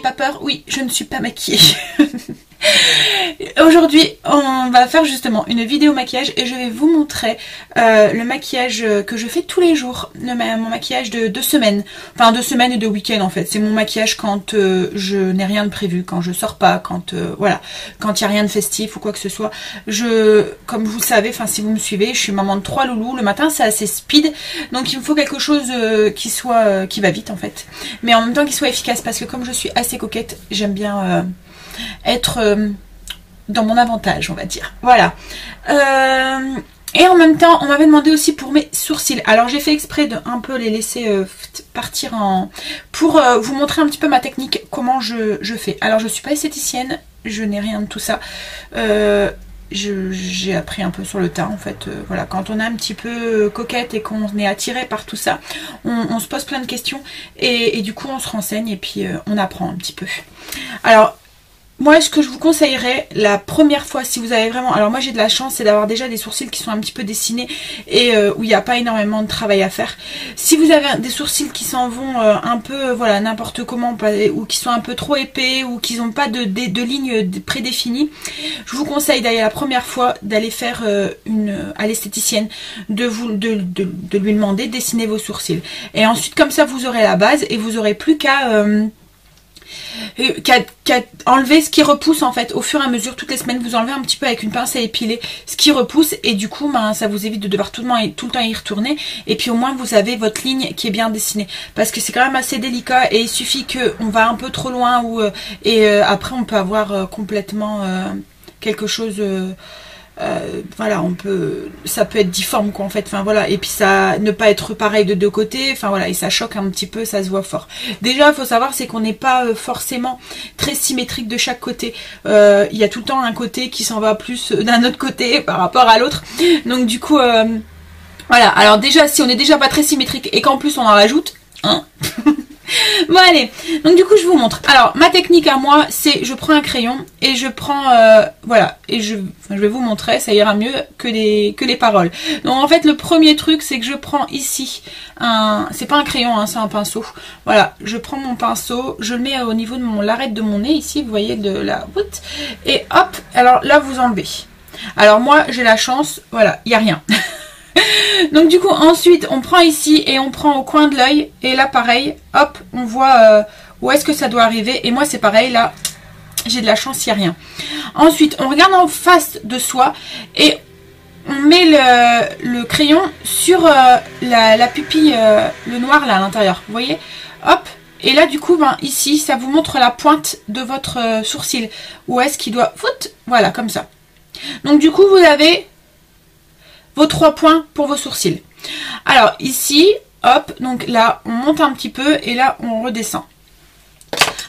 pas peur, oui, je ne suis pas maquillée. Aujourd'hui, on va faire justement une vidéo maquillage et je vais vous montrer le maquillage que je fais tous les jours, mon maquillage de 2 semaines, enfin 2 semaines et de week-end en fait. C'est mon maquillage quand je n'ai rien de prévu, quand je sors pas, quand voilà, quand il n'y a rien de festif ou quoi que ce soit. Comme vous le savez, enfin si vous me suivez, je suis maman de 3 loulous. Le matin c'est assez speed, donc il me faut quelque chose qui va vite en fait, mais en même temps qui soit efficace parce que comme je suis assez coquette, j'aime bien être dans mon avantage, on va dire. Voilà. Et en même temps, on m'avait demandé aussi pour mes sourcils. Alors j'ai fait exprès de un peu les laisser partir pour vous montrer un petit peu ma technique, comment je fais. Alors je suis pas esthéticienne, je n'ai rien de tout ça. J'ai appris un peu sur le tas en fait. Voilà, quand on est un petit peu coquette et qu'on est attiré par tout ça, on se pose plein de questions et du coup on se renseigne et puis on apprend un petit peu. Alors moi, ce que je vous conseillerais, la première fois, si vous avez vraiment... Alors moi, j'ai de la chance, c'est d'avoir déjà des sourcils qui sont un petit peu dessinés et où il n'y a pas énormément de travail à faire. Si vous avez des sourcils qui s'en vont un peu, voilà, n'importe comment, ou qui sont un peu trop épais, ou qui n'ont pas de lignes prédéfinies, je vous conseille d'aller la première fois, d'aller faire à l'esthéticienne, de lui demander de dessiner vos sourcils. Et ensuite, comme ça, vous aurez la base et vous n'aurez plus qu'à enlever ce qui repousse en fait au fur et à mesure. Toutes les semaines vous enlevez un petit peu avec une pince à épiler ce qui repousse et du coup ça vous évite de devoir tout le temps y retourner et puis au moins vous avez votre ligne qui est bien dessinée parce que c'est quand même assez délicat et il suffit qu'on va un peu trop loin après on peut avoir complètement quelque chose voilà, ça peut être difforme quoi en fait, enfin voilà, et puis ça ne pas être pareil de 2 côtés, enfin voilà, et ça choque un petit peu, ça se voit fort. Déjà il faut savoir c'est qu'on n'est pas forcément très symétrique de chaque côté, il y a tout le temps un côté qui s'en va plus d'un autre côté par rapport à l'autre, donc du coup voilà, alors déjà si on n'est déjà pas très symétrique et qu'en plus on en rajoute, hein. Bon allez, donc du coup je vous montre. Alors ma technique à moi c'est je prends un crayon et je prends voilà, et je vais vous montrer, ça ira mieux que les paroles. Donc en fait le premier truc c'est que je prends ici c'est pas un crayon hein, c'est un pinceau. Voilà, je prends mon pinceau, je le mets au niveau de l'arête de mon nez ici, vous voyez de la route, et hop, alors là vous enlevez. Alors moi j'ai la chance, voilà, il n'y a rien. Donc du coup ensuite on prend ici et on prend au coin de l'œil et là pareil, hop, on voit où est-ce que ça doit arriver et moi c'est pareil, là j'ai de la chance, il n'y a rien. Ensuite on regarde en face de soi et on met le crayon sur la pupille, le noir là à l'intérieur, vous voyez, hop. Et là du coup ici ça vous montre la pointe de votre sourcil, où est-ce qu'il doit, voilà comme ça. Donc du coup vous avez vos 3 points pour vos sourcils. Alors ici, hop, donc là on monte un petit peu et là on redescend.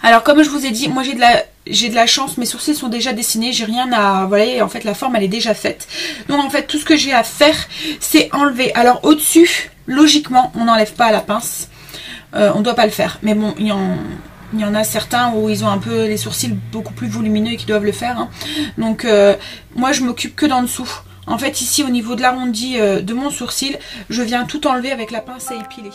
Alors comme je vous ai dit, moi j'ai de la chance, mes sourcils sont déjà dessinés, j'ai rien à... Vous voyez, en fait la forme elle est déjà faite. Donc en fait tout ce que j'ai à faire c'est enlever. Alors au-dessus, logiquement on n'enlève pas à la pince, on ne doit pas le faire. Mais bon, il y en a certains où ils ont un peu les sourcils beaucoup plus volumineux et qui doivent le faire. Hein. Donc moi je m'occupe que d'en dessous. En fait ici au niveau de l'arrondi de mon sourcil, je viens tout enlever avec la pince à épiler.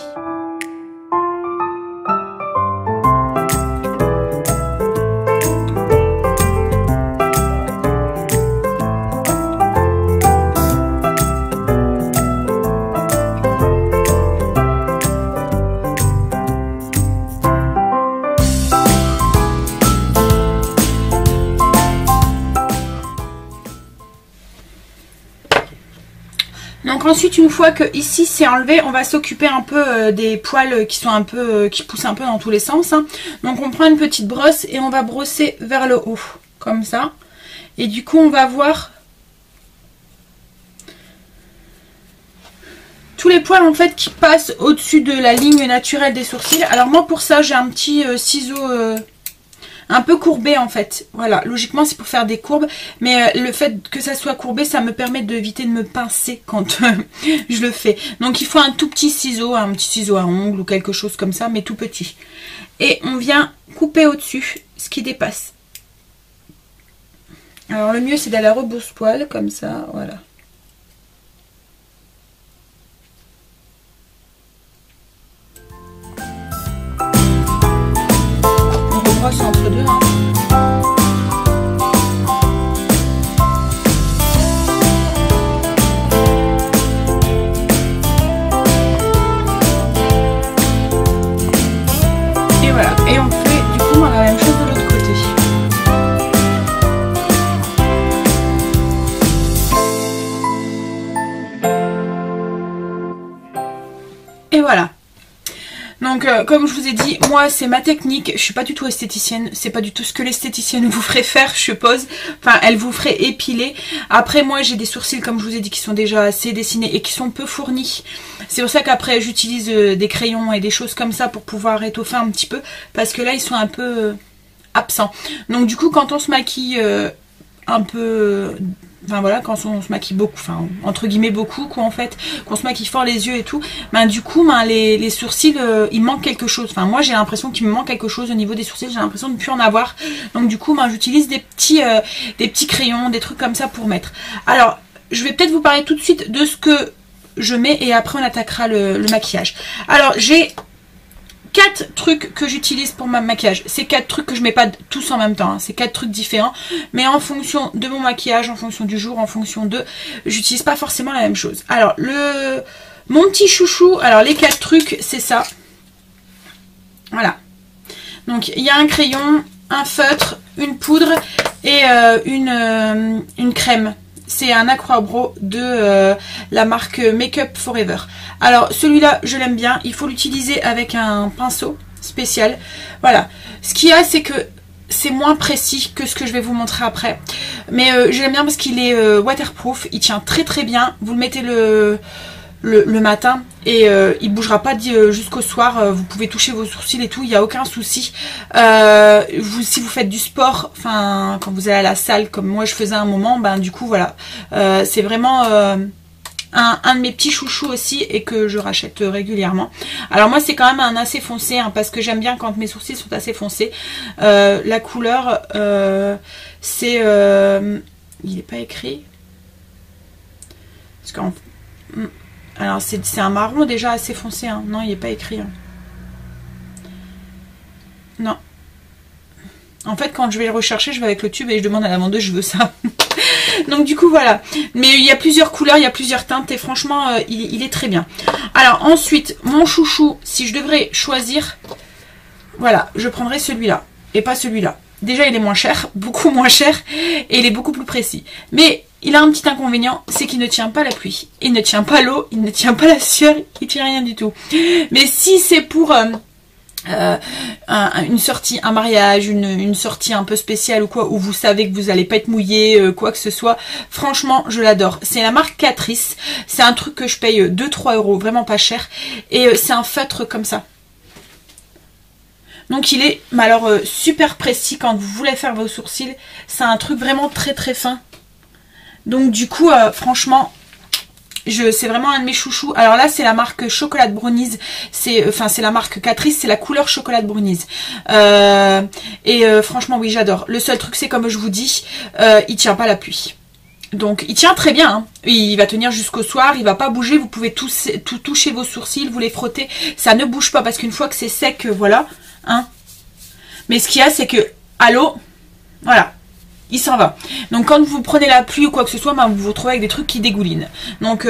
Donc ensuite une fois que ici c'est enlevé, on va s'occuper un peu des poils qui sont un peu qui poussent un peu dans tous les sens. Hein. Donc on prend une petite brosse et on va brosser vers le haut, comme ça. Et du coup on va voir tous les poils en fait qui passent au-dessus de la ligne naturelle des sourcils. Alors moi pour ça j'ai un petit ciseau un peu courbé en fait, voilà, logiquement c'est pour faire des courbes, mais le fait que ça soit courbé ça me permet d'éviter de me pincer quand je le fais. Donc il faut un tout petit ciseau, un petit ciseau à ongles ou quelque chose comme ça, mais tout petit, et on vient couper au-dessus ce qui dépasse. Alors le mieux c'est d'aller à la rebrousse-poil comme ça, voilà. On rebrosse en voilà. Donc comme je vous ai dit, moi c'est ma technique, je suis pas du tout esthéticienne, c'est pas du tout ce que l'esthéticienne vous ferait faire, je suppose. Enfin, elle vous ferait épiler. Après moi j'ai des sourcils comme je vous ai dit qui sont déjà assez dessinés et qui sont peu fournis. C'est pour ça qu'après j'utilise des crayons et des choses comme ça pour pouvoir étoffer un petit peu, parce que là ils sont un peu absents. Donc du coup quand on se maquille un peu... Enfin voilà, quand on se maquille beaucoup, enfin entre guillemets beaucoup quoi en fait, qu'on se maquille fort les yeux et tout, ben du coup ben, les sourcils, il manque quelque chose. Enfin moi j'ai l'impression qu'il me manque quelque chose au niveau des sourcils, j'ai l'impression de ne plus en avoir. Donc du coup ben, j'utilise des petits crayons, des trucs comme ça pour mettre. Alors je vais peut-être vous parler tout de suite de ce que je mets et après on attaquera le maquillage. Alors j'ai 4 trucs que j'utilise pour ma maquillage. C'est 4 trucs que je mets pas tous en même temps. Hein. C'est 4 trucs différents. Mais en fonction de mon maquillage, en fonction du jour, en fonction de... J'utilise pas forcément la même chose. Alors, mon petit chouchou, alors les 4 trucs, c'est ça. Voilà. Donc, il y a un crayon, un feutre, une poudre et une crème. C'est un Acro-Bro de la marque Make Up Forever. Alors celui-là je l'aime bien, il faut l'utiliser avec un pinceau spécial. Voilà, ce qu'il y a c'est que c'est moins précis que ce que je vais vous montrer après. Mais je l'aime bien parce qu'il est waterproof, il tient très très bien. Vous le mettez le matin et il bougera pas jusqu'au soir. Vous pouvez toucher vos sourcils et tout, il n'y a aucun souci. Si vous faites du sport, enfin quand vous allez à la salle comme moi je faisais un moment, ben du coup voilà, c'est vraiment un de mes petits chouchous aussi et que je rachète régulièrement. Alors moi c'est quand même un assez foncé hein, parce que j'aime bien quand mes sourcils sont assez foncés. La couleur c'est il n'est pas écrit parce qu'en alors c'est un marron déjà assez foncé hein. Non il n'est pas écrit hein. Non. En fait quand je vais le rechercher je vais avec le tube et je demande à la vendeuse je veux ça. Donc du coup voilà. Mais il y a plusieurs couleurs, il y a plusieurs teintes et franchement il est très bien. Alors ensuite mon chouchou, si je devrais choisir, voilà, je prendrais celui-là et pas celui-là. Déjà il est moins cher, beaucoup moins cher et il est beaucoup plus précis. Mais il a un petit inconvénient, c'est qu'il ne tient pas la pluie, il ne tient pas l'eau, il ne tient pas la sueur, il ne tient rien du tout. Mais si c'est pour une sortie, un mariage, une sortie un peu spéciale ou quoi, où vous savez que vous n'allez pas être mouillé, quoi que ce soit, franchement je l'adore. C'est la marque Catrice, c'est un truc que je paye 2-3 €, vraiment pas cher, et c'est un feutre comme ça. Donc il est alors super précis quand vous voulez faire vos sourcils, c'est un truc vraiment très très fin. Donc du coup franchement c'est vraiment un de mes chouchous. Alors là c'est la marque Chocolate Brownies, c'est la marque Catrice, c'est la couleur Chocolate Brownies. Franchement oui j'adore. Le seul truc c'est comme je vous dis, il tient pas la pluie. Donc il tient très bien, hein. Il va tenir jusqu'au soir, il va pas bouger, vous pouvez tout toucher vos sourcils, vous les frotter, ça ne bouge pas parce qu'une fois que c'est sec, voilà. Hein. Mais ce qu'il y a c'est que à l'eau, voilà. Il s'en va. Donc quand vous prenez la pluie ou quoi que ce soit, ben, vous vous retrouvez avec des trucs qui dégoulinent. Donc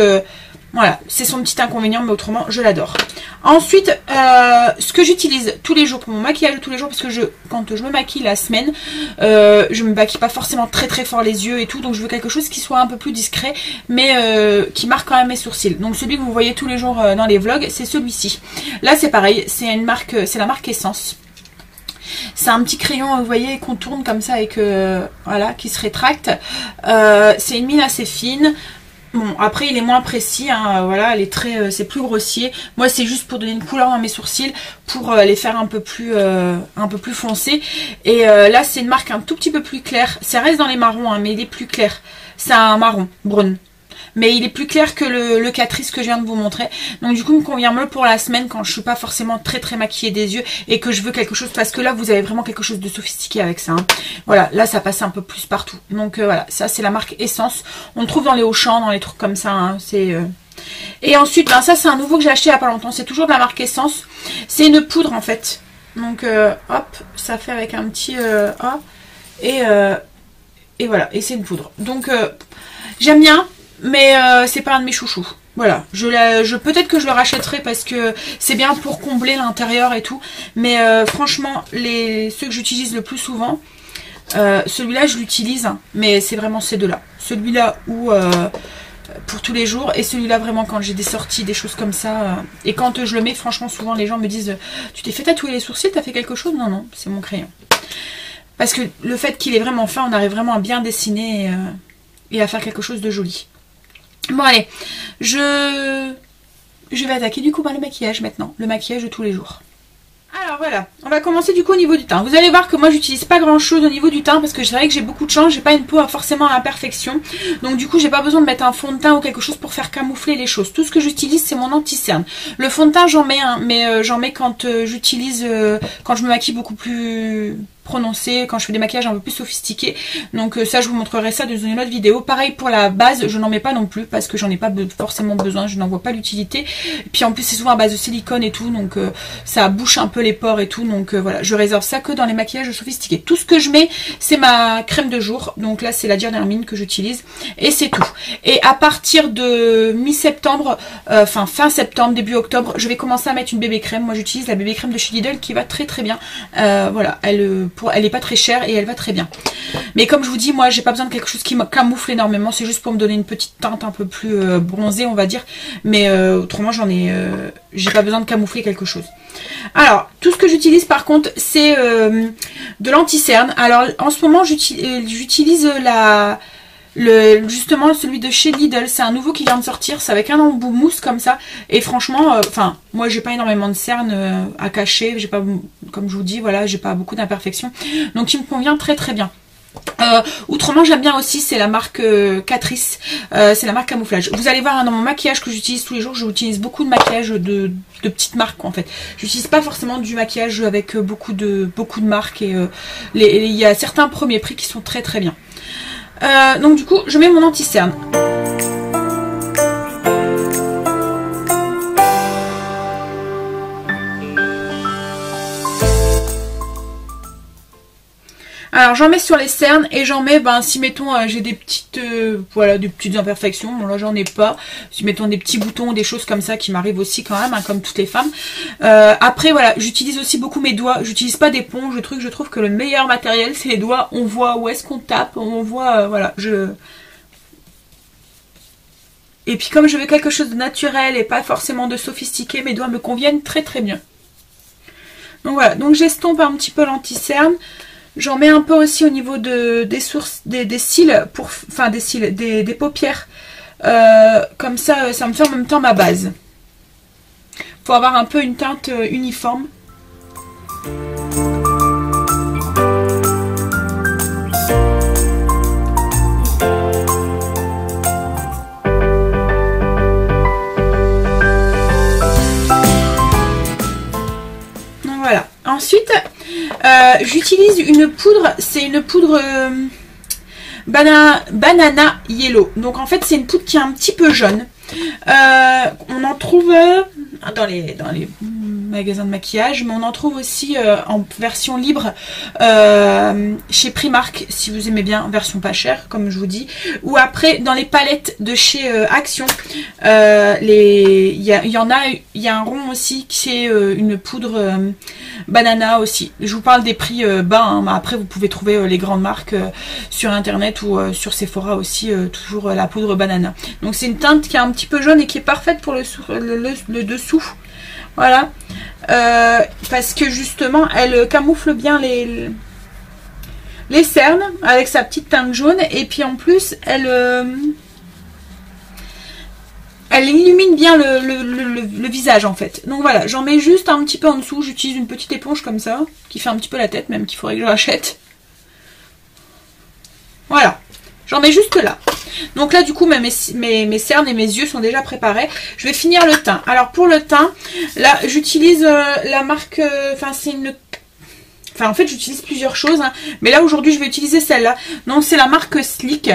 voilà, c'est son petit inconvénient, mais autrement je l'adore. Ensuite, ce que j'utilise tous les jours pour mon maquillage de tous les jours, parce que quand je me maquille la semaine, je me maquille pas forcément très très fort les yeux et tout, donc je veux quelque chose qui soit un peu plus discret, mais qui marque quand même mes sourcils. Donc celui que vous voyez tous les jours dans les vlogs, c'est celui-ci. Là c'est pareil, c'est la marque Essence. C'est un petit crayon, vous voyez, qu'on tourne comme ça et voilà, qui se rétracte. C'est une mine assez fine. Bon, après, il est moins précis, hein, voilà, c'est plus grossier. Moi, c'est juste pour donner une couleur dans mes sourcils, pour les faire un peu plus foncés. Et là, c'est une marque un tout petit peu plus claire. Ça reste dans les marrons, hein, mais il est plus clair. C'est un marron, brun. Mais il est plus clair que le Catrice que je viens de vous montrer. Donc du coup il me convient mieux pour la semaine quand je suis pas forcément très très maquillée des yeux et que je veux quelque chose, parce que là vous avez vraiment quelque chose de sophistiqué avec ça. Hein. Voilà, là ça passe un peu plus partout. Donc voilà, ça c'est la marque Essence. On le trouve dans les Auchan, dans les trucs comme ça. Hein. Et ensuite, ben, ça c'est un nouveau que j'ai acheté il y a pas longtemps. C'est toujours de la marque Essence. C'est une poudre en fait. Donc hop, ça fait avec un petit A. Et voilà, et c'est une poudre. Donc j'aime bien. Mais c'est pas un de mes chouchous. Voilà, peut-être que je le rachèterai parce que c'est bien pour combler l'intérieur et tout. Mais franchement, ceux que j'utilise le plus souvent, celui-là je l'utilise, mais c'est vraiment ces deux-là. Celui-là ou pour tous les jours. Et celui-là, vraiment, quand j'ai des sorties, des choses comme ça. Et quand je le mets, franchement, souvent, les gens me disent tu t'es fait tatouer les sourcils, t'as fait quelque chose? Non, non, c'est mon crayon. Parce que le fait qu'il est vraiment fin, on arrive vraiment à bien dessiner et à faire quelque chose de joli. Bon, allez, je vais attaquer du coup par le maquillage maintenant. Le maquillage de tous les jours. Alors voilà, on va commencer du coup au niveau du teint. Vous allez voir que moi j'utilise pas grand chose au niveau du teint parce que c'est vrai que j'ai beaucoup de chance, j'ai pas une peau forcément à imperfection. Donc du coup j'ai pas besoin de mettre un fond de teint ou quelque chose pour faire camoufler les choses. Tout ce que j'utilise c'est mon anti-cerne. Le fond de teint j'en mets un, mais j'en mets quand quand je me maquille beaucoup plus prononcé, quand je fais des maquillages un peu plus sophistiqués. Donc ça je vous montrerai ça dans une autre vidéo. Pareil pour la base, je n'en mets pas non plus parce que j'en ai pas forcément besoin, je n'en vois pas l'utilité. Puis en plus c'est souvent à base de silicone et tout, donc ça bouche un peu les pores et tout, donc voilà, je réserve ça que dans les maquillages sophistiqués. Tout ce que je mets c'est ma crème de jour, donc là c'est la Dear Hermine que j'utilise et c'est tout. Et à partir de mi-septembre, fin septembre, début octobre, je vais commencer à mettre une bébé crème. Moi j'utilise la bébé crème de chez Lidl qui va très très bien. Voilà, elle est pas très chère et elle va très bien. Mais comme je vous dis, moi j'ai pas besoin de quelque chose qui me camoufle énormément, c'est juste pour me donner une petite teinte un peu plus bronzée on va dire, mais autrement j'ai pas besoin de camoufler quelque chose. Alors tout ce que j'utilise par contre c'est de l'anti-cerne. Alors en ce moment j'utilise justement celui de chez Lidl, c'est un nouveau qui vient de sortir, c'est avec un embout mousse comme ça et franchement moi j'ai pas énormément de cerne à cacher, j'ai pas, comme je vous dis, voilà, j'ai pas beaucoup d'imperfections, donc il me convient très très bien. Autrement j'aime bien aussi, c'est la marque Catrice, c'est la marque Camouflage. Vous allez voir dans mon maquillage que j'utilise tous les jours, j'utilise beaucoup de maquillage de petites marques en fait. J'utilise pas forcément du maquillage avec beaucoup de marques et il y a certains premiers prix qui sont très très bien. Donc du coup je mets mon anti-cerne. Alors j'en mets sur les cernes et j'en mets, si mettons j'ai des petites voilà, des petites imperfections, bon là j'en ai pas, si mettons des petits boutons ou des choses comme ça qui m'arrivent aussi quand même, comme toutes les femmes. Après voilà, j'utilise aussi beaucoup mes doigts, j'utilise pas d'éponge, je trouve que le meilleur matériel c'est les doigts, on voit où est-ce qu'on tape, on voit, voilà, Et puis comme je veux quelque chose de naturel et pas forcément de sophistiqué, mes doigts me conviennent très très bien. Donc voilà, donc j'estompe un petit peu l'anti-cerne. J'en mets un peu aussi au niveau des cils, des paupières. Comme ça, ça me fait en même temps ma base. Pour avoir un peu une teinte uniforme. Donc voilà. Ensuite, j'utilise une poudre, c'est une poudre banana yellow. Donc en fait c'est une poudre qui est un petit peu jaune. On en trouve dans les magasins de maquillage, mais on en trouve aussi en version libre chez Primark, si vous aimez bien, version pas chère comme je vous dis, ou après dans les palettes de chez Action. Il y a un rond aussi qui est une poudre banana aussi. Je vous parle des prix bas, hein, mais après vous pouvez trouver les grandes marques sur internet ou sur Sephora aussi, toujours la poudre banana. Donc c'est une teinte qui est un petit peu jaune et qui est parfaite pour le dessous. Voilà, parce que justement elle camoufle bien les cernes avec sa petite teinte jaune, et puis en plus elle illumine bien le visage en fait. Donc voilà, j'en mets juste un petit peu en dessous, j'utilise une petite éponge comme ça, qui fait un petit peu la tête même, qu'il faudrait que je rachète. Voilà, j'en mets juste là. Donc là du coup mes cernes et mes yeux sont déjà préparés. Je vais finir le teint. Alors pour le teint, là j'utilise la marque, en fait j'utilise plusieurs choses, hein, mais là aujourd'hui je vais utiliser celle-là. Donc c'est la marque Sleek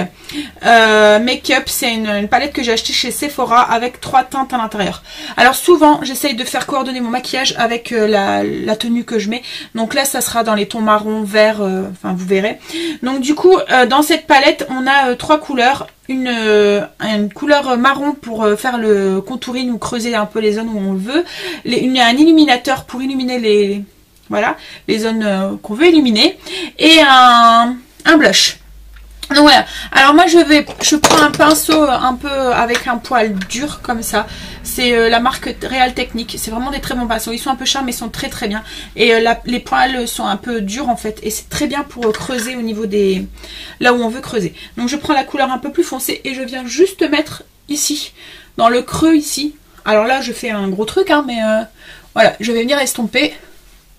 Makeup, c'est une palette que j'ai achetée chez Sephora avec 3 teintes à l'intérieur. Alors souvent j'essaye de faire coordonner mon maquillage avec la tenue que je mets. Donc là ça sera dans les tons marron, vert, vous verrez. Donc du coup dans cette palette on a 3 couleurs. Une couleur marron pour faire le contouring ou creuser un peu les zones où on le veut. Un illuminateur pour illuminer les zones qu'on veut éliminer. Et un blush. Donc voilà, alors moi je prends un pinceau un peu avec un poil dur comme ça. C'est la marque Real Technique, c'est vraiment des très bons pinceaux. Ils sont un peu chers mais ils sont très très bien. Et les poils sont un peu durs en fait. Et c'est très bien pour creuser au niveau des... là où on veut creuser. Donc je prends la couleur un peu plus foncée et je viens juste mettre ici, dans le creux ici. Alors là je fais un gros truc hein, mais voilà, je vais venir estomper.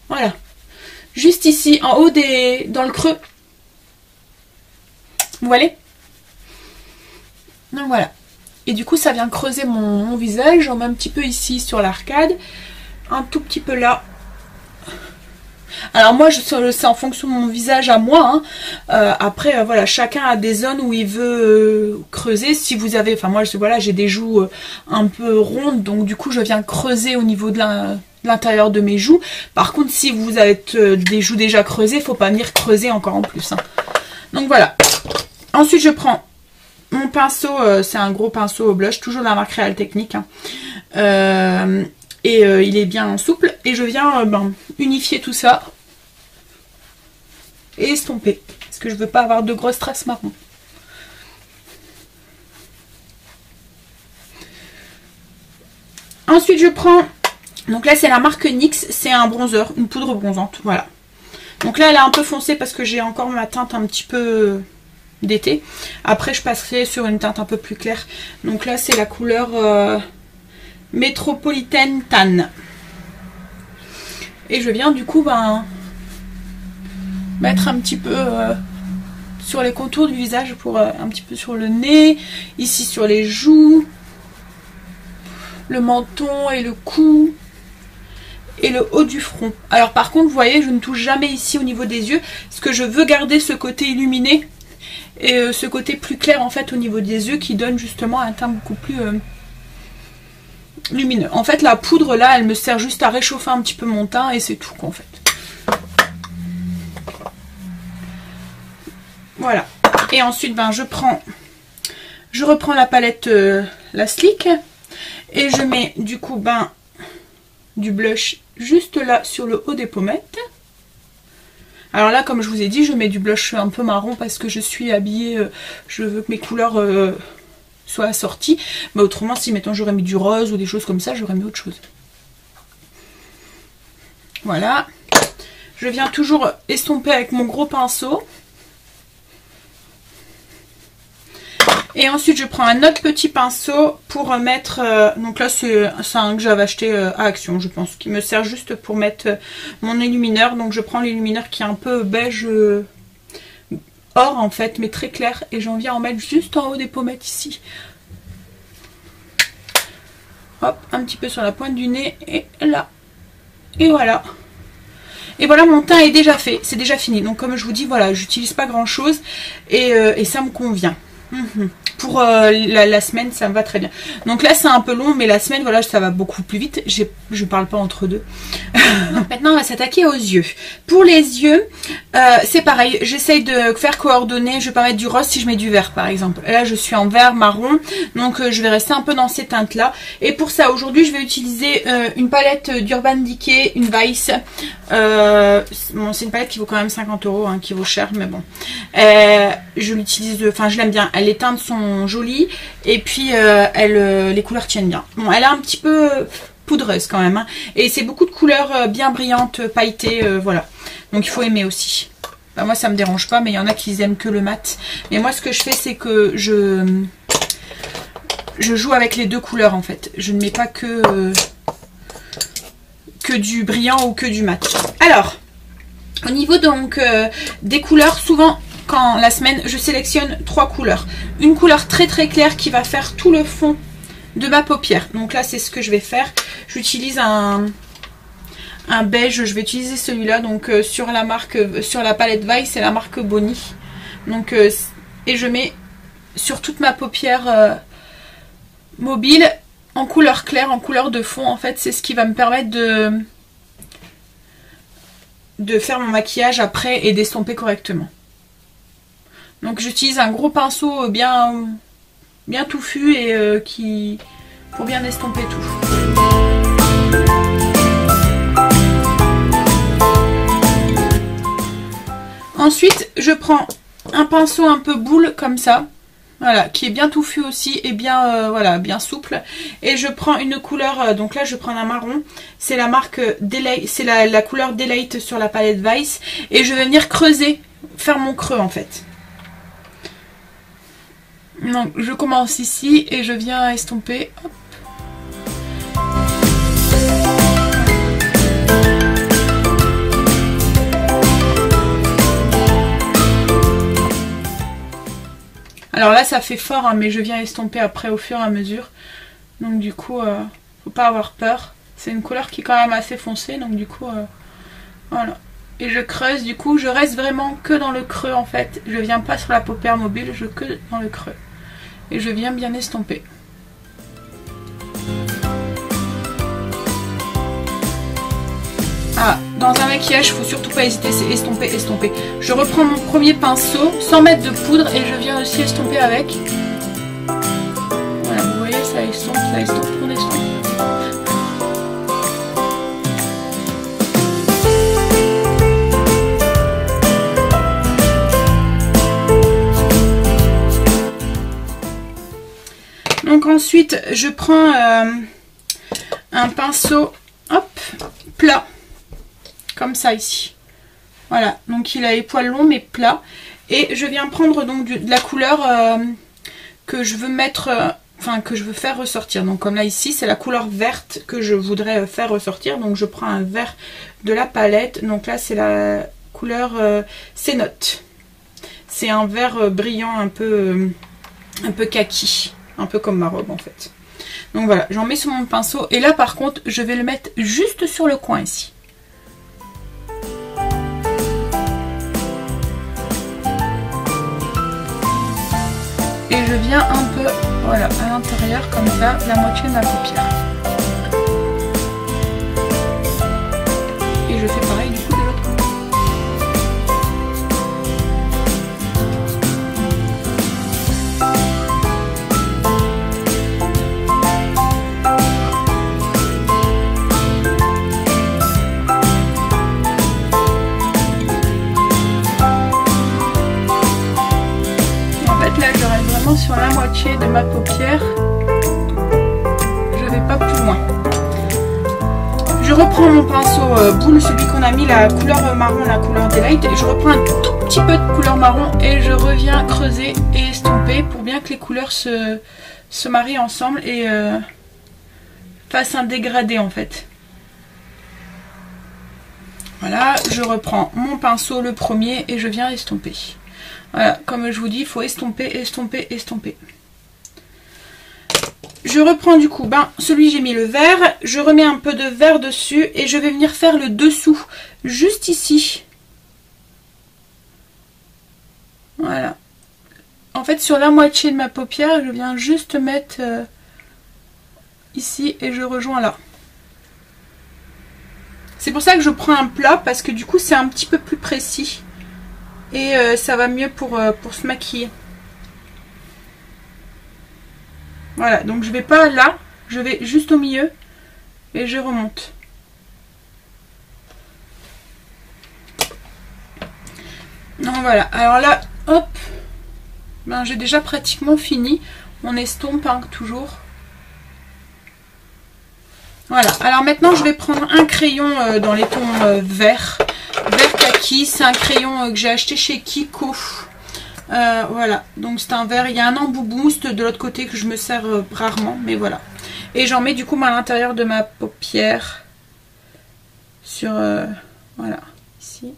Voilà, juste ici en haut dans le creux. Vous voyez? Donc voilà. Et du coup ça vient creuser mon visage. On met un petit peu ici sur l'arcade. Un tout petit peu là. Alors moi c'est en fonction de mon visage à moi. Hein. Après voilà, chacun a des zones où il veut creuser. Si vous avez, enfin moi voilà, j'ai des joues un peu rondes. Donc du coup je viens creuser au niveau de l'intérieur de mes joues. Par contre si vous avez des joues déjà creusées, il ne faut pas venir creuser encore en plus. Hein. Donc voilà. Ensuite, je prends mon pinceau, c'est un gros pinceau blush, toujours de la marque Real Technique. Hein. Il est bien souple. Et je viens unifier tout ça. Et estomper. Parce que je ne veux pas avoir de grosses traces marron. Ensuite, je prends... donc là, c'est la marque NYX. C'est un bronzer, une poudre bronzante. Voilà. Donc là, elle est un peu foncée parce que j'ai encore ma teinte un petit peu... d'été. Après je passerai sur une teinte un peu plus claire. Donc là c'est la couleur Métropolitaine Tan. Et je viens du coup mettre un petit peu sur les contours du visage, pour un petit peu sur le nez, ici sur les joues, le menton et le cou et le haut du front. Alors par contre vous voyez, je ne touche jamais ici au niveau des yeux parce que je veux garder ce côté illuminé et ce côté plus clair en fait au niveau des yeux qui donne justement un teint beaucoup plus lumineux. En fait la poudre là elle me sert juste à réchauffer un petit peu mon teint et c'est tout en fait. Voilà. Et ensuite je reprends la palette la Sleek et je mets du coup du blush juste là sur le haut des pommettes. Alors là, comme je vous ai dit, je mets du blush un peu marron parce que je suis habillée, je veux que mes couleurs soient assorties. Mais autrement, si mettons j'aurais mis du rose ou des choses comme ça, j'aurais mis autre chose. Voilà. Je viens toujours estomper avec mon gros pinceau. Et ensuite, je prends un autre petit pinceau pour mettre... donc là, c'est un que j'avais acheté à Action, je pense, qui me sert juste pour mettre mon illumineur. Donc je prends l'illumineur qui est un peu beige or, en fait, mais très clair. Et j'en viens en mettre juste en haut des pommettes, ici. Hop, un petit peu sur la pointe du nez, et là. Et voilà. Et voilà, mon teint est déjà fait, c'est déjà fini. Donc comme je vous dis, voilà, j'utilise pas grand-chose et ça me convient. Pour la semaine ça me va très bien. Donc là c'est un peu long mais la semaine voilà ça va beaucoup plus vite. Je parle pas entre deux. Maintenant on va s'attaquer aux yeux. Pour les yeux c'est pareil, j'essaye de faire coordonner. Je vais pas mettre du rose si je mets du vert par exemple. Là je suis en vert marron donc je vais rester un peu dans ces teintes là. Et pour ça aujourd'hui je vais utiliser une palette d'Urban Decay, une Vice. Bon, c'est une palette qui vaut quand même 50 €, hein, qui vaut cher mais bon. Je l'utilise, enfin je l'aime bien. Les teintes sont jolies et puis les couleurs tiennent bien. Bon, elle est un petit peu poudreuse quand même. Hein, et c'est beaucoup de couleurs bien brillantes, pailletées, voilà. Donc il faut aimer aussi. Bah, moi ça me dérange pas, mais il y en a qui aiment que le mat. Mais moi ce que je fais c'est que je joue avec les deux couleurs en fait. Je ne mets pas que du brillant ou que du mat. Alors, au niveau donc des couleurs, souvent quand la semaine je sélectionne 3 couleurs. Une couleur très très claire qui va faire tout le fond de ma paupière. Donc là c'est ce que je vais faire. J'utilise un beige, je vais utiliser celui-là. Donc sur la palette Vice, c'est la marque Bonnie. Donc et je mets sur toute ma paupière mobile en couleur claire, en couleur de fond. En fait c'est ce qui va me permettre de faire mon maquillage après et d'estomper correctement. Donc j'utilise un gros pinceau bien touffu et pour bien estomper tout. Ensuite je prends un pinceau un peu boule comme ça. Voilà, qui est bien touffu aussi et bien, voilà, bien souple. Et je prends une couleur, donc là je prends un marron. C'est la marque Delight, c'est la couleur Delight sur la palette Vice. Et je vais venir creuser, faire mon creux en fait. Donc je commence ici et je viens estomper. Hop. Alors là ça fait fort hein, mais je viens estomper après au fur et à mesure. Donc du coup faut pas avoir peur. C'est une couleur qui est quand même assez foncée donc du coup voilà. Et je creuse, du coup je reste vraiment que dans le creux en fait. Je viens pas sur la paupière mobile, je que dans le creux. Et je viens bien estomper. Ah, dans un maquillage, il faut surtout pas hésiter, c'est estomper, estomper. Je reprends mon premier pinceau sans mettre de poudre et je viens aussi estomper avec. Voilà, vous voyez, ça estompe, on estompe. Donc ensuite, je prends un pinceau, hop, plat. Comme ça ici. Voilà, donc il a les poils longs mais plats. Et je viens prendre donc de la couleur que je veux mettre, enfin que je veux faire ressortir. Donc comme là ici, c'est la couleur verte que je voudrais faire ressortir. Donc je prends un vert de la palette. Donc là c'est la couleur Cénote. C'est un vert brillant un peu kaki. Un peu comme ma robe en fait. Donc voilà, j'en mets sur mon pinceau. Et là par contre, je vais le mettre juste sur le coin ici. Et je viens un peu, voilà, à l'intérieur, comme ça, la moitié de ma paupière. Et je fais pareil du coup de l'autre côté. Sur la moitié de ma paupière, je vais pas plus loin. Je reprends mon pinceau boule, celui qu'on a mis la couleur marron, la couleur Delight, et je reprends un tout petit peu de couleur marron et je reviens creuser et estomper pour bien que les couleurs se marient ensemble et fassent un dégradé en fait. Voilà, je reprends mon pinceau, le premier, et je viens estomper. Voilà, comme je vous dis, il faut estomper, estomper, estomper. Je reprends du coup, celui j'ai mis le vert, je remets un peu de vert dessus et je vais venir faire le dessous, juste ici. Voilà. En fait, sur la moitié de ma paupière, je viens juste mettre ici et je rejoins là. C'est pour ça que je prends un plat, parce que du coup, c'est un petit peu plus précis. Et ça va mieux pour se maquiller. Voilà, donc je vais pas là, je vais juste au milieu et je remonte. Donc voilà, alors là, hop, j'ai déjà pratiquement fini. On estompe toujours. Voilà, alors maintenant je vais prendre un crayon dans les tons verts. Vert kaki, c'est un crayon que j'ai acheté chez Kiko. Voilà, donc c'est un vert. Il y a un embout boost de l'autre côté que je me sers rarement, mais voilà. Et j'en mets du coup à l'intérieur de ma paupière. Sur, voilà, ici.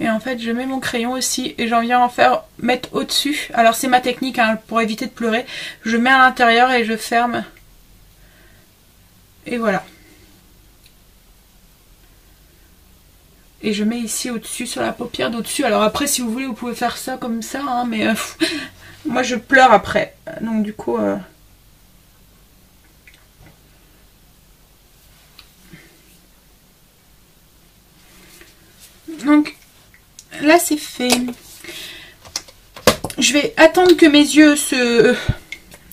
Et en fait, je mets mon crayon aussi et j'en viens mettre au-dessus. Alors c'est ma technique hein, pour éviter de pleurer. Je mets à l'intérieur et je ferme. Et voilà. Et je mets ici au-dessus, sur la paupière d'au-dessus. Alors après, si vous voulez, vous pouvez faire ça comme ça. Hein, mais moi, je pleure après. Donc du coup... Donc... Là c'est fait. Je vais attendre que mes yeux se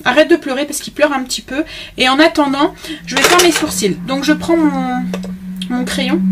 arrête de pleurer parce qu'il pleure un petit peu. Et en attendant, je vais faire mes sourcils. Donc je prends mon crayon.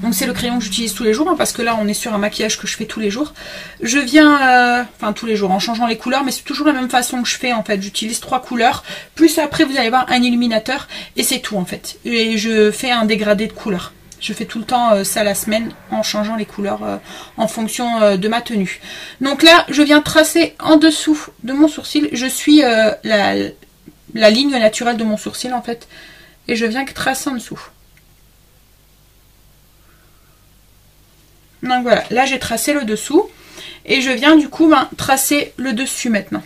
Donc c'est le crayon que j'utilise tous les jours, hein, parce que là on est sur un maquillage que je fais tous les jours. Je viens, enfin tous les jours en changeant les couleurs, mais c'est toujours la même façon que je fais en fait. J'utilise 3 couleurs, plus après vous allez voir un illuminateur et c'est tout en fait. Et je fais un dégradé de couleurs. Je fais tout le temps ça la semaine en changeant les couleurs en fonction de ma tenue. Donc là je viens tracer en dessous de mon sourcil. Je suis la ligne naturelle de mon sourcil en fait. Et je viens tracer en dessous. Donc voilà, là j'ai tracé le dessous et je viens du coup tracer le dessus maintenant.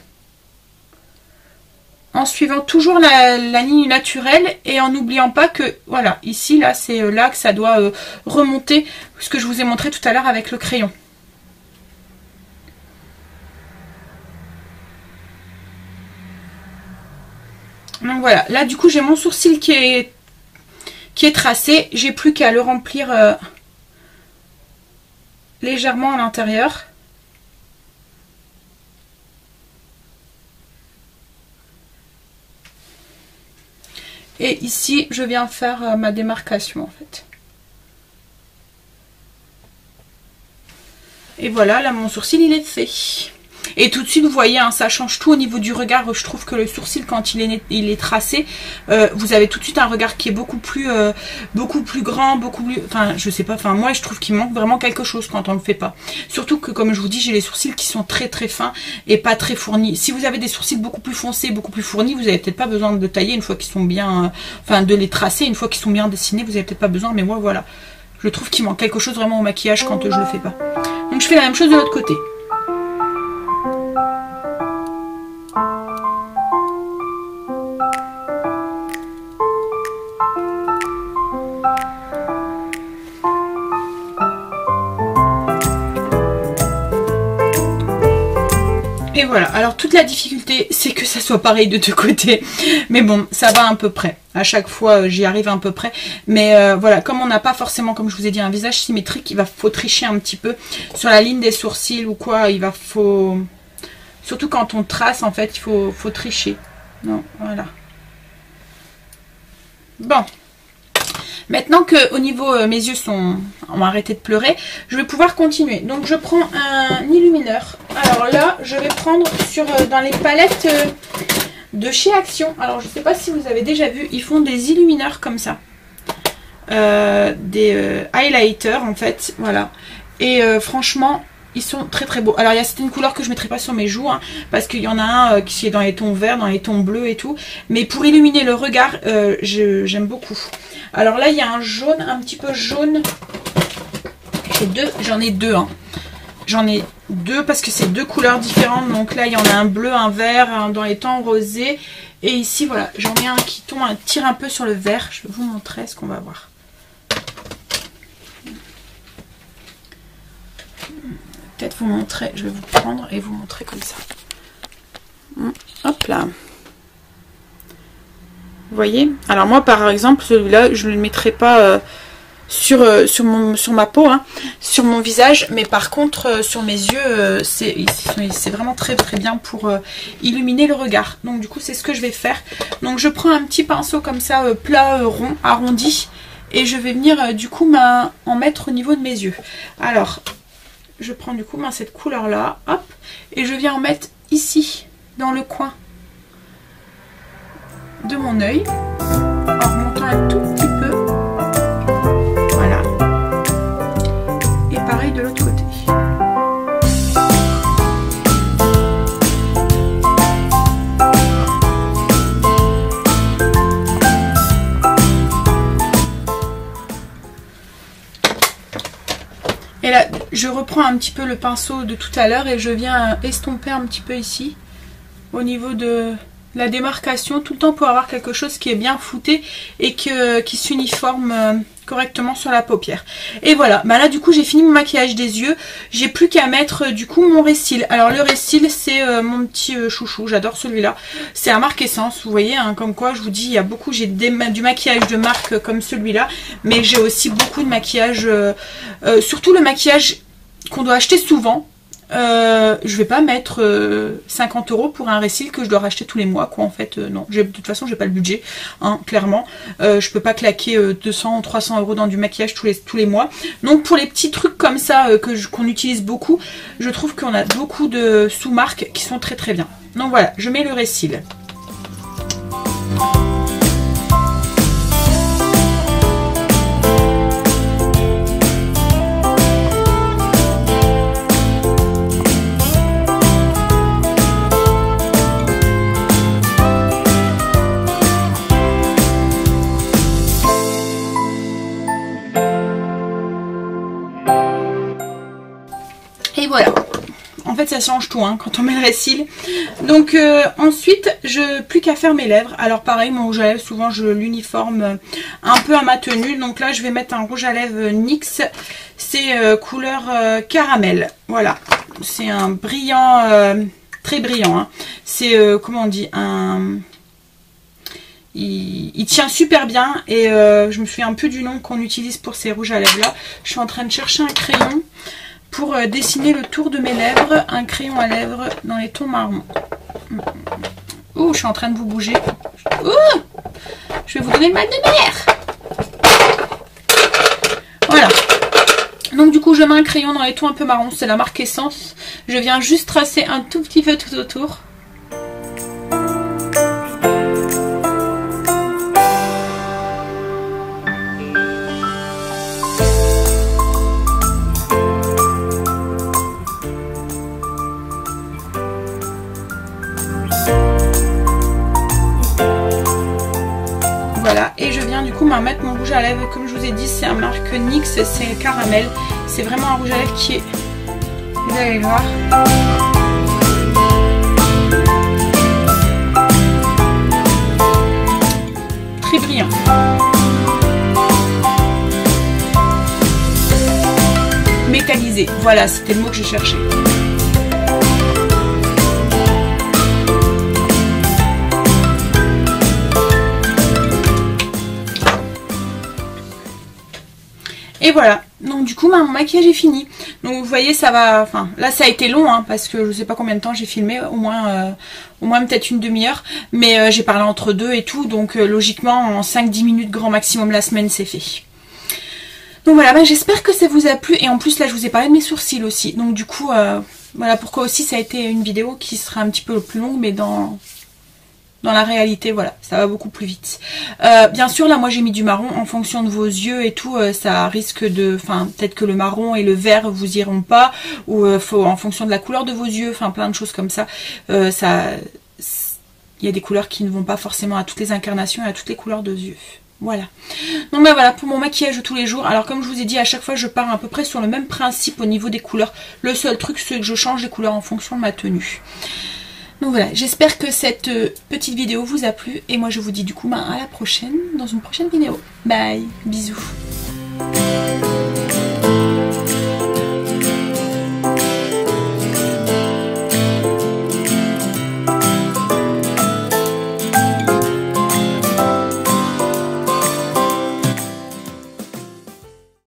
En suivant toujours la ligne naturelle et en n'oubliant pas que, voilà, ici, là, c'est là que ça doit remonter, ce que je vous ai montré tout à l'heure avec le crayon. Donc voilà, là du coup j'ai mon sourcil qui est tracé, j'ai plus qu'à le remplir légèrement à l'intérieur. Et ici, je viens faire ma démarcation en fait. Et voilà, là mon sourcil il est fait. Et tout de suite, vous voyez, hein, ça change tout au niveau du regard. Je trouve que le sourcil, quand il est tracé, vous avez tout de suite un regard qui est beaucoup plus grand, beaucoup plus... Enfin, je sais pas, enfin, moi, je trouve qu'il manque vraiment quelque chose quand on le fait pas. Surtout que, comme je vous dis, j'ai les sourcils qui sont très très fins et pas très fournis. Si vous avez des sourcils beaucoup plus foncés, beaucoup plus fournis, vous avez peut-être pas besoin de tailler une fois qu'ils sont bien... enfin, de les tracer une fois qu'ils sont bien dessinés, vous avez peut-être pas besoin. Mais moi, voilà. Je trouve qu'il manque quelque chose vraiment au maquillage quand je le fais pas. Donc, je fais la même chose de l'autre côté. Et voilà, alors toute la difficulté c'est que ça soit pareil de deux côtés, mais bon ça va à peu près, à chaque fois j'y arrive à peu près, mais voilà, comme on n'a pas forcément, comme je vous ai dit, un visage symétrique, faut tricher un petit peu sur la ligne des sourcils ou quoi, faut surtout quand on trace en fait, il faut tricher. Non, voilà. Bon. Maintenant que au niveau mes yeux ont arrêté de pleurer, je vais pouvoir continuer. Donc je prends un illumineur. Alors là, je vais prendre dans les palettes de chez Action. Alors je ne sais pas si vous avez déjà vu, ils font des illumineurs comme ça. Des highlighters en fait, voilà. Et franchement, ils sont très très beaux. Alors il y a certaines couleurs que je ne mettrai pas sur mes joues, hein, parce qu'il y en a un qui est dans les tons verts, dans les tons bleus et tout. Mais pour illuminer le regard, j'aime beaucoup. Alors là il y a un jaune, un petit peu jaune. J'en ai deux. Hein. J'en ai deux parce que c'est deux couleurs différentes. Donc là il y en a un bleu, un vert, dans les tons rosés. Et ici voilà, j'en ai un qui tire un peu sur le vert. Je vais vous montrer ce qu'on va voir. Peut-être vous montrer, je vais vous prendre et vous montrer comme ça. Hop là. Vous voyez? Alors moi par exemple, celui-là, je ne le mettrai pas sur ma peau, hein, sur mon visage, mais par contre sur mes yeux, c'est vraiment très très bien pour illuminer le regard. Donc du coup c'est ce que je vais faire. Donc je prends un petit pinceau comme ça, plat, rond, arrondi, et je vais venir du coup en mettre au niveau de mes yeux. Alors... je prends du coup cette couleur là, hop, et je viens en mettre ici, dans le coin de mon œil, en remontant un tout petit peu, voilà, et pareil de l'autre côté. Et là, je reprends un petit peu le pinceau de tout à l'heure et je viens estomper un petit peu ici, au niveau de la démarcation, tout le temps pour avoir quelque chose qui est bien flouté et qui s'uniforme correctement sur la paupière. Et voilà, bah là du coup j'ai fini mon maquillage des yeux, j'ai plus qu'à mettre du coup mon Restil. Alors le Restil c'est mon petit chouchou, j'adore celui-là. C'est un marque Essence, vous voyez, hein, comme quoi je vous dis, il y a beaucoup, j'ai du maquillage de marque comme celui-là, mais j'ai aussi beaucoup de maquillage, surtout le maquillage qu'on doit acheter souvent. je vais pas mettre 50 € pour un récil que je dois racheter tous les mois, quoi. En fait, non. De toute façon, j'ai pas le budget, hein, clairement. Je peux pas claquer 200 ou 300 € dans du maquillage tous les mois. Donc, pour les petits trucs comme ça qu'on utilise beaucoup, je trouve qu'on a beaucoup de sous-marques qui sont très très bien. Donc voilà, je mets le récil. Et voilà, en fait ça change tout hein, quand on met le récil. Donc ensuite, plus qu'à faire mes lèvres. Alors pareil, mon rouge à lèvres, souvent je l'uniforme un peu à ma tenue. Donc là je vais mettre un rouge à lèvres NYX, c'est couleur caramel. Voilà, c'est un brillant, très brillant. Hein. C'est, comment on dit, il tient super bien et je me souviens un peu du nom qu'on utilise pour ces rouges à lèvres là. Je suis en train de chercher un crayon pour dessiner le tour de mes lèvres, un crayon à lèvres dans les tons marrons. Oh, je suis en train de vous bouger. Oh, je vais vous donner le mal de mer. Voilà. Donc du coup, je mets un crayon dans les tons un peu marrons, c'est la marque Essence. Je viens juste tracer un tout petit peu tout autour. Voilà, et je viens du coup mettre mon rouge à lèvres, comme je vous ai dit, c'est un marque NYX, c'est caramel. C'est vraiment un rouge à lèvres qui est, vous allez voir, très brillant. Métallisé, voilà, c'était le mot que je cherchais. Et voilà, donc du coup mon maquillage est fini. Donc vous voyez ça va, enfin là ça a été long hein, parce que je sais pas combien de temps j'ai filmé, au moins peut-être une demi-heure. Mais j'ai parlé entre deux et tout, donc logiquement en 5-10 minutes grand maximum la semaine c'est fait. Donc voilà, ben, j'espère que ça vous a plu. Et en plus là je vous ai parlé de mes sourcils aussi. Donc du coup voilà pourquoi aussi ça a été une vidéo qui sera un petit peu plus longue, mais dans la réalité, voilà, ça va beaucoup plus vite. Bien sûr, là, moi, j'ai mis du marron en fonction de vos yeux et tout. Ça risque de... Enfin, peut-être que le marron et le vert vous iront pas. Ou faut en fonction de la couleur de vos yeux. Enfin, plein de choses comme ça. Il y a des couleurs qui ne vont pas forcément à toutes les incarnations et à toutes les couleurs de yeux. Voilà. Donc ben voilà, pour mon maquillage de tous les jours. Alors comme je vous ai dit, à chaque fois, je pars à peu près sur le même principe au niveau des couleurs. Le seul truc, c'est que je change les couleurs en fonction de ma tenue. Donc voilà, j'espère que cette petite vidéo vous a plu. Et moi je vous dis du coup à la prochaine, dans une prochaine vidéo. Bye, bisous.